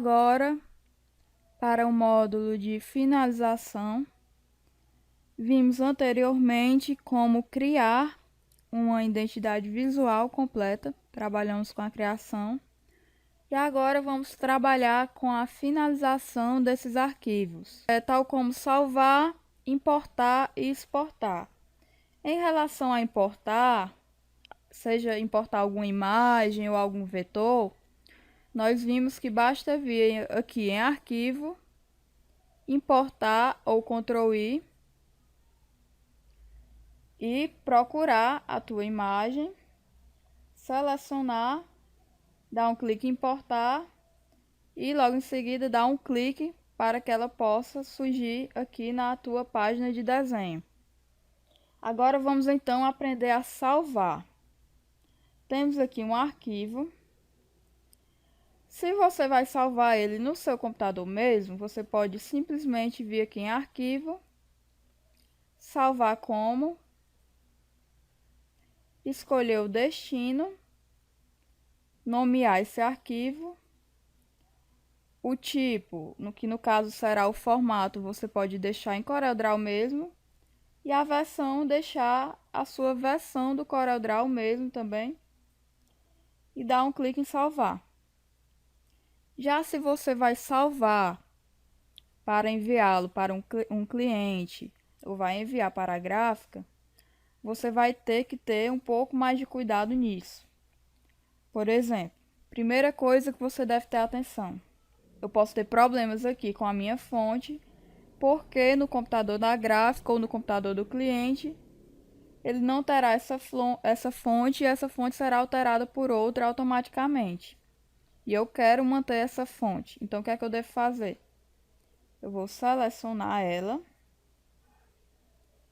agora para o módulo de finalização. Vimos anteriormente como criar uma identidade visual completa, trabalhamos com a criação. E agora vamos trabalhar com a finalização desses arquivos, tal como salvar, importar e exportar. Em relação a importar, seja importar alguma imagem ou algum vetor, nós vimos que basta vir aqui em arquivo, importar ou Ctrl+I e procurar a tua imagem, selecionar, dar um clique em importar e logo em seguida dar um clique para que ela possa surgir aqui na tua página de desenho. Agora vamos então aprender a salvar. Temos aqui um arquivo. Se você vai salvar ele no seu computador mesmo, você pode simplesmente vir aqui em arquivo, salvar como, escolher o destino, nomear esse arquivo, o tipo, que no caso será o formato, você pode deixar em CorelDRAW mesmo, e a versão deixar a sua versão do CorelDRAW mesmo também, e dar um clique em salvar. Já se você vai salvar para enviá-lo para um cliente ou vai enviar para a gráfica, você vai ter que ter um pouco mais de cuidado nisso. Por exemplo, primeira coisa que você deve ter atenção. Eu posso ter problemas aqui com a minha fonte, porque no computador da gráfica ou no computador do cliente, ele não terá essa fonte e essa fonte será alterada por outra automaticamente. E eu quero manter essa fonte. Então, o que é que eu devo fazer? Eu vou selecionar ela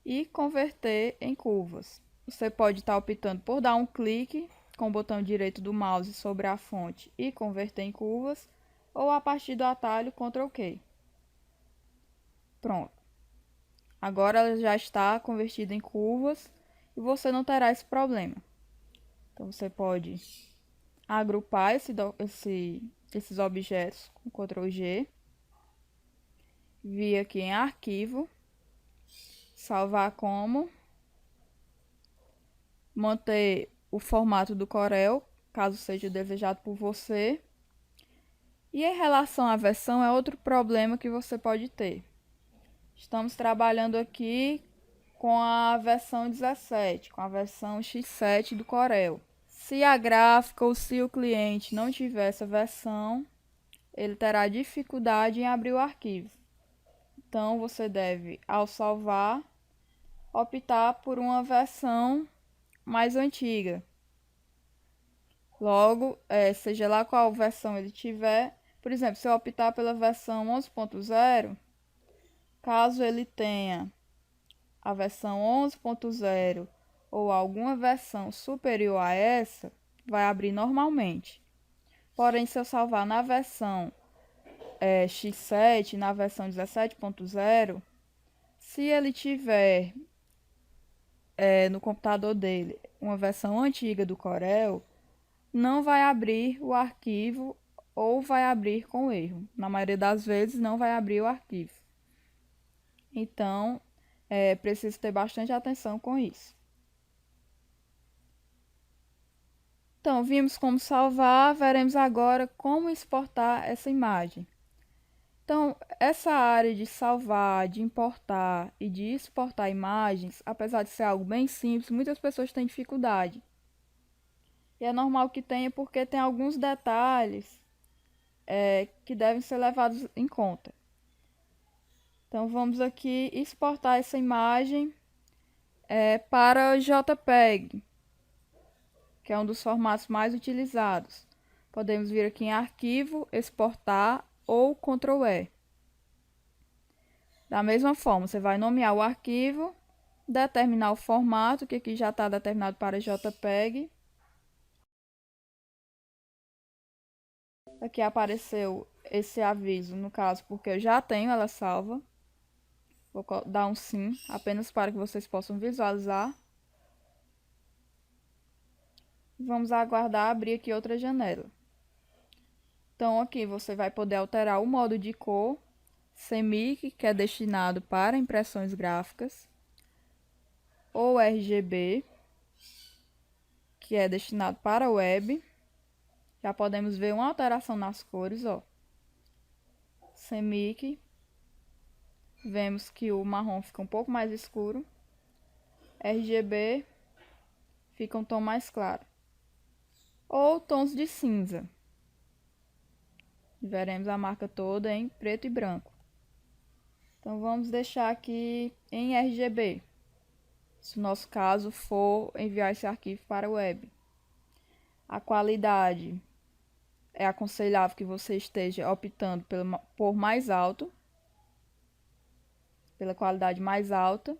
e converter em curvas. Você pode estar optando por dar um clique com o botão direito do mouse sobre a fonte e converter em curvas, ou a partir do atalho Ctrl+Q. Pronto. Agora ela já está convertida em curvas e você não terá esse problema. Então você pode agrupar esses objetos com Ctrl+G, vir aqui em arquivo, salvar como, manter o formato do Corel, caso seja desejado por você. E em relação à versão, é outro problema que você pode ter. Estamos trabalhando aqui com a versão 17, com a versão X7 do Corel. Se a gráfica ou se o cliente não tiver essa versão, ele terá dificuldade em abrir o arquivo. Então, você deve, ao salvar, optar por uma versão mais antiga. Logo, seja lá qual versão ele tiver, por exemplo, se eu optar pela versão 11.0, caso ele tenha a versão 11.0 ou alguma versão superior a essa, vai abrir normalmente. Porém, se eu salvar na versão X7, na versão 17.0, se ele tiver no computador dele uma versão antiga do Corel, não vai abrir o arquivo ou vai abrir com erro. Na maioria das vezes não vai abrir o arquivo. Então, preciso ter bastante atenção com isso. Então, vimos como salvar, veremos agora como exportar essa imagem. Então, essa área de salvar, de importar e de exportar imagens, apesar de ser algo bem simples, muitas pessoas têm dificuldade. E é normal que tenha, porque tem alguns detalhes que devem ser levados em conta. Então, vamos aqui exportar essa imagem para JPEG, que é um dos formatos mais utilizados. Podemos vir aqui em Arquivo, Exportar ou Ctrl+E. Da mesma forma, você vai nomear o arquivo, determinar o formato, que aqui já está determinado para JPEG. Aqui apareceu esse aviso, no caso, porque eu já tenho ela salva. Vou dar um sim, apenas para que vocês possam visualizar. Vamos aguardar abrir aqui outra janela. Então aqui você vai poder alterar o modo de cor, CMYK, que é destinado para impressões gráficas, ou RGB, que é destinado para web. Já podemos ver uma alteração nas cores, ó. CMYK, vemos que o marrom fica um pouco mais escuro. RGB fica um tom mais claro. Ou tons de cinza. Veremos a marca toda em preto e branco. Então vamos deixar aqui em RGB, se o nosso caso for enviar esse arquivo para a web. A qualidade é aconselhável que você esteja optando por mais alto, pela qualidade mais alta,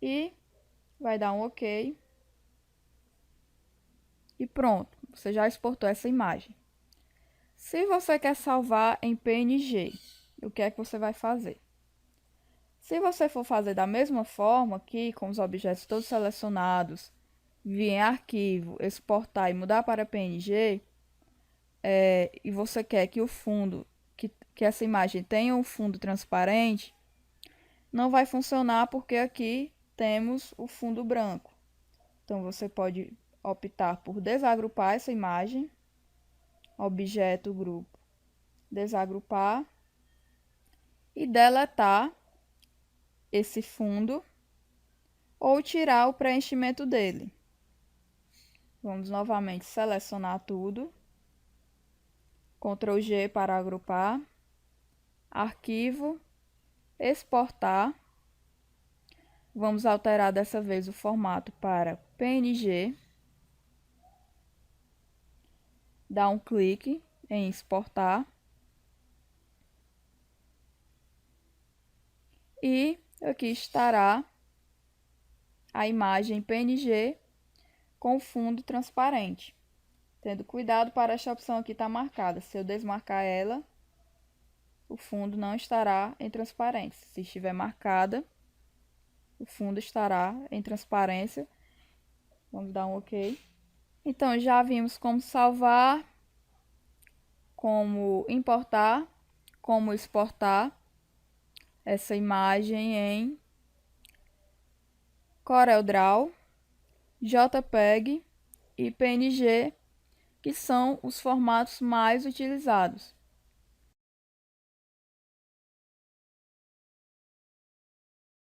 e vai dar um OK. E pronto, você já exportou essa imagem. Se você quer salvar em PNG, o que é que você vai fazer? Se você for fazer da mesma forma aqui, com os objetos todos selecionados, vir em arquivo, exportar e mudar para PNG, e você quer que o fundo, que essa imagem tenha um fundo transparente, não vai funcionar porque aqui temos o fundo branco. Então você pode optar por desagrupar essa imagem, objeto, grupo, desagrupar e deletar esse fundo ou tirar o preenchimento dele. Vamos novamente selecionar tudo, Ctrl G para agrupar, arquivo, exportar. Vamos alterar dessa vez o formato para PNG, dar um clique em exportar e aqui estará a imagem PNG com fundo transparente. Tendo cuidado para esta opção aqui estar marcada. Se eu desmarcar ela, o fundo não estará em transparência. Se estiver marcada, o fundo estará em transparência. Vamos dar um OK. Então, já vimos como salvar, como importar, como exportar essa imagem em CorelDRAW, JPEG e PNG, que são os formatos mais utilizados.